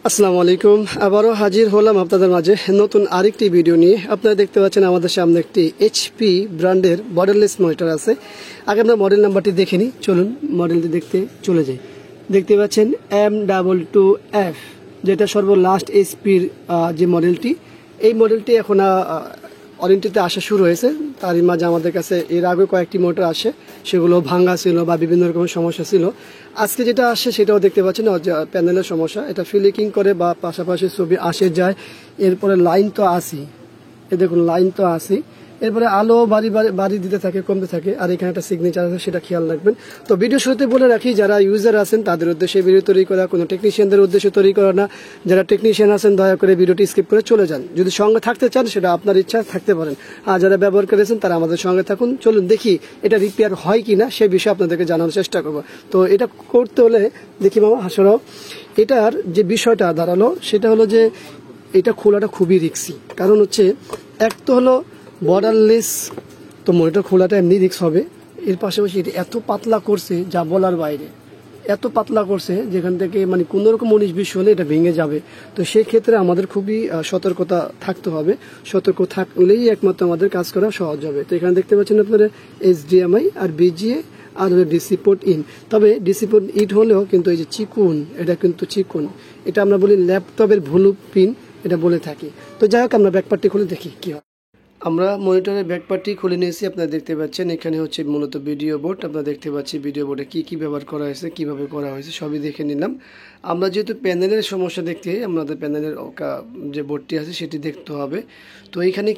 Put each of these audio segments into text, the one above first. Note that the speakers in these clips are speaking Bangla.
আসসালামু আলাইকুম। আবারও হাজির হলাম আপনাদের মাঝে নতুন আরেকটি ভিডিও নিয়ে। আপনারা দেখতে পাচ্ছেন আমাদের সামনে একটি এইচপি ব্র্যান্ডের বর্ডারলেস মনিটর আছে। আগে আমরা মডেল নাম্বারটি দেখে নিই, চলুন মডেলটি দেখতে চলে যাই। দেখতে পাচ্ছেন M22F, যেটা সর্বলাস্ট এইচপির যে মডেলটি, এই মডেলটি এখন ওয়ারেন্টিতে আসা শুরু হয়েছে। তারই মাঝে আমাদের কাছে এর আগে কয়েকটি মোটর আসে, সেগুলো ভাঙ্গা ছিল বা বিভিন্ন রকমের সমস্যা ছিল। আজকে যেটা আসে সেটাও দেখতে পাচ্ছেন প্যানেলের সমস্যা, এটা ফিলিকিং করে বা পাশাপাশি ছবি আসে যায়। এরপরে লাইন তো আসি, এ দেখুন লাইন তো আসি, এরপরে আলো বাড়ি দিতে থাকে, কমতে থাকে। আর এখানে একটা সিগনেচার আছে, সেটা খেয়াল রাখবেন। তো ভিডিও শুরুতে বলে রাখি, যারা ইউজার আছেন তাদের উদ্দেশ্যে ভিডিও তৈরি করা, কোনো টেকনিশিয়ানদের উদ্দেশ্যে তৈরি করা না। যারা টেকনিশিয়ান আছেন দয়া করে ভিডিওটি স্কিপ করে চলে যান। যদি সঙ্গে থাকতে চান সেটা আপনার ইচ্ছা, থাকতে পারেন। আর যারা ব্যবহার করেছেন তারা আমাদের সঙ্গে থাকুন। চলুন দেখি এটা রিপেয়ার হয় কিনা, সে বিষয়ে আপনাদেরকে জানানোর চেষ্টা করব। তো এটা করতে হলে দেখি মামা হাসরাও, এটার যে বিষয়টা দাঁড়ালো সেটা হলো যে এটা খোলাটা খুবই রিস্কি। কারণ হচ্ছে এক তো হলো বর্ডারলেস, তো মনিটর খোলাটা এমনি রিস্ক হবে। এর পাশাপাশি এটা এত পাতলা করছে যা বলার বাইরে, এত পাতলা করছে যেখান থেকে মানে কোনো রকম 19-20 হলে এটা ভেঙে যাবে। তো সেই ক্ষেত্রে আমাদের খুবই সতর্কতা থাকতে হবে। সতর্ক থাকলেই একমাত্র আমাদের কাজ করা সহজ হবে। তো এখানে দেখতে পাচ্ছেন আপনারা HDMI আর BGA আর ডিসি পোর্ট ইন। তবে ডিসি পোর্ট ইট হলেও কিন্তু এই যে চিকুন, এটা কিন্তু চিকুন, এটা আমরা বলি ল্যাপটপের ভুলু পিন, এটা বলে থাকি। তো যাই হোক, আমরা ব্যাকপার্টটি খুলে দেখি কি হয়। আমরা মনিটরের ব্যাকপার্টটি খুলে নিয়েছি। আপনারা দেখতে পাচ্ছেন এখানে হচ্ছে মূলত ভিডিও বোর্ড। আপনারা দেখতে পাচ্ছি ভিডিও বোর্ডে কি ব্যবহার করা হয়েছে, কিভাবে করা হয়েছে সবই দেখে নিলাম। আমরা যেহেতু প্যানেলের সমস্যা দেখতে, আমাদের প্যানেলের যে বোর্ডটি আছে সেটি দেখতে হবে। তো এখানে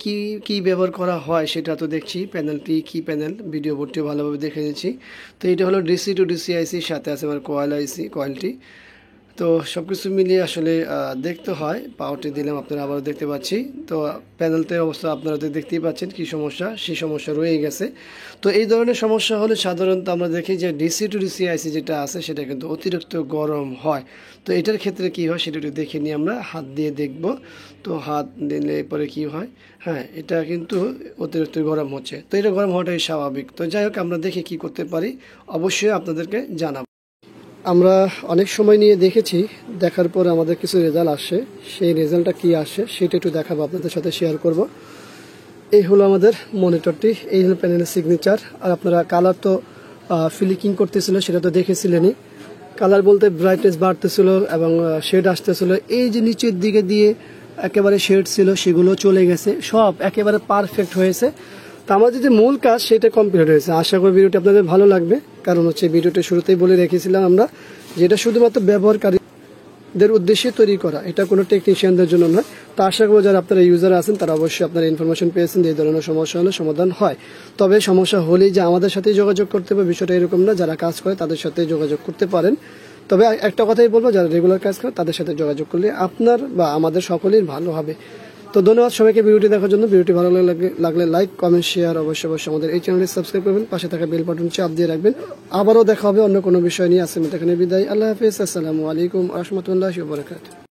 কি ব্যবহার করা হয় সেটা তো দেখছি। প্যানেলটি কি প্যানেল, ভিডিও বোর্ডটিও ভালোভাবে দেখে নিয়েছি। তো এটা হলো DC to DC আইসির সাথে আছে আমার কয়েলটি। তো সব কিছু মিলিয়ে আসলে দেখতে হয়। পাওয়ারটি দিলাম, আপনারা আবারও দেখতে পাচ্ছি। তো প্যানেলটির অবস্থা আপনারা দেখতেই পাচ্ছেন, কি সমস্যা, সেই সমস্যা রয়ে গেছে। তো এই ধরনের সমস্যা হলে সাধারণত আমরা দেখি যে DC to DC আইসি যেটা আছে সেটা কিন্তু অতিরিক্ত গরম হয়। তো এটার ক্ষেত্রে কি হয় সেটা একটু দেখে নিয়ে আমরা হাত দিয়ে দেখব। তো হাত দিলে পরে কি হয়, হ্যাঁ এটা কিন্তু অতিরিক্ত গরম হচ্ছে। তো এটা গরম হওয়াটাই স্বাভাবিক। তো যাই হোক, আমরা দেখি কি করতে পারি, অবশ্যই আপনাদেরকে জানাবো। আমরা অনেক সময় নিয়ে দেখেছি, দেখার পর আমাদের কিছু রেজাল্ট আসে। সেই রেজাল্টটা কি আসে সেটা একটু দেখাবো, আপনাদের সাথে শেয়ার করব। এই হলো আমাদের মনিটরটি, এই হলো প্যানেলের সিগনেচার। আর আপনারা কালার তো ফিলিকিং করতেছিল, সেটা তো দেখেছিলেনই। কালার বলতে ব্রাইটনেস বাড়তেছিল এবং শেড আসতেছিল। এই যে নিচের দিকে দিয়ে একেবারে শেড ছিল সেগুলো চলে গেছে, সব একেবারে পারফেক্ট হয়েছে। তো আমার যে মূল কাজ সেটা কমপ্লিট হয়েছে। আশা করি ভিডিওটি আপনাদের ভালো লাগবে। কারণ হচ্ছে ভিডিওটি শুরুতেই বলে রেখেছিলাম আমরা, যেটা শুধুমাত্র ব্যবহারকারীদের উদ্দেশ্যে তৈরি করা, এটা কোনো টেকনিশিয়ানদের জন্য নয়। তো আশা করবো যারা আপনারা ইউজার আছেন তারা অবশ্যই আপনারা ইনফরমেশন পেয়েছেন যে এই ধরনের সমস্যা হলে সমাধান হয়। তবে সমস্যা হলেই যে আমাদের সাথে যোগাযোগ করতে হবে বিষয়টা এরকম না। যারা কাজ করে তাদের সাথে যোগাযোগ করতে পারেন। তবে একটা কথাই বলবো, যারা রেগুলার কাজ করে তাদের সাথে যোগাযোগ করলে আপনার বা আমাদের সকলের ভালো হবে। তো ধন্যবাদ সবাইকে ভিডিওটি দেখার জন্য। ভিডিওটি ভালো লাগলে লাইক, কমেন্ট, শেয়ার অবশ্যই আমাদের এই চ্যানেলটি সাবস্ক্রাইব করবেন, পাশে থাকা বেল বাটন চাপ দিয়ে রাখবেন। আবারও দেখা হবে অন্য কোনো বিষয় নিয়ে। আজকে এখানে বিদায়। আল্লাহ হাফেজ। আসসালামু আলাইকুম ওয়া রাহমাতুল্লাহি ওয়া বারাকাতুহু।